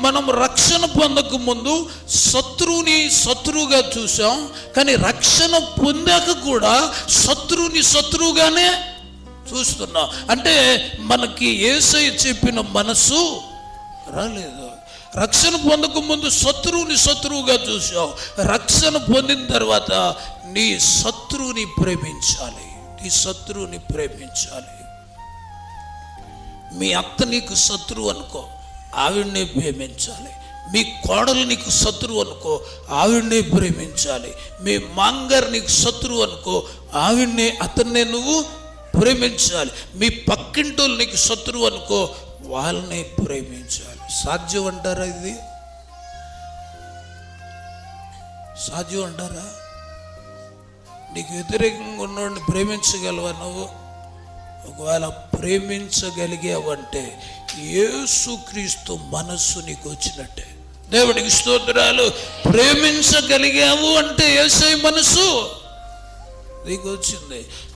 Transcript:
మనం రక్షణ పొందక ముందు శత్రువుని శత్రువుగా చూసాం, కానీ రక్షణ పొందాక కూడా శత్రువుగానే చూస్తున్నాం. అంటే మనకి యేసయ్య చెప్పిన మనసు రాలేదు. రక్షణ పొందక ముందు శత్రువుగా చూసావు, రక్షణ పొందిన తర్వాత నీ శత్రువుని ప్రేమించాలి. మీ అత్త నీకు శత్రువు అనుకో, ఆవిడనే ప్రేమించాలి. మీ కోడలు నీకు శత్రువు అనుకో, ఆవిడనే ప్రేమించాలి. మీ మాంగారు నీకు శత్రువు అనుకో, అతన్నే నువ్వు ప్రేమించాలి. మీ పక్కింటోళ్ళు నీకు శత్రువు అనుకో, వాళ్ళని ప్రేమించాలి. సాధ్యం అంటారా? ఇది సాధ్యం అంటారా? నీకు వ్యతిరేకంగా ఉన్నవాడిని ప్రేమించగలవా నువ్వు? ఒకవేళ ప్రేమించగలిగావంటే యేసుక్రీస్తు మనస్సు నీకు వచ్చినట్టే. దేవుడికి స్తోత్రాలు. ప్రేమించగలిగావు అంటే యేసయ్య మనస్సు నీకు వచ్చింది.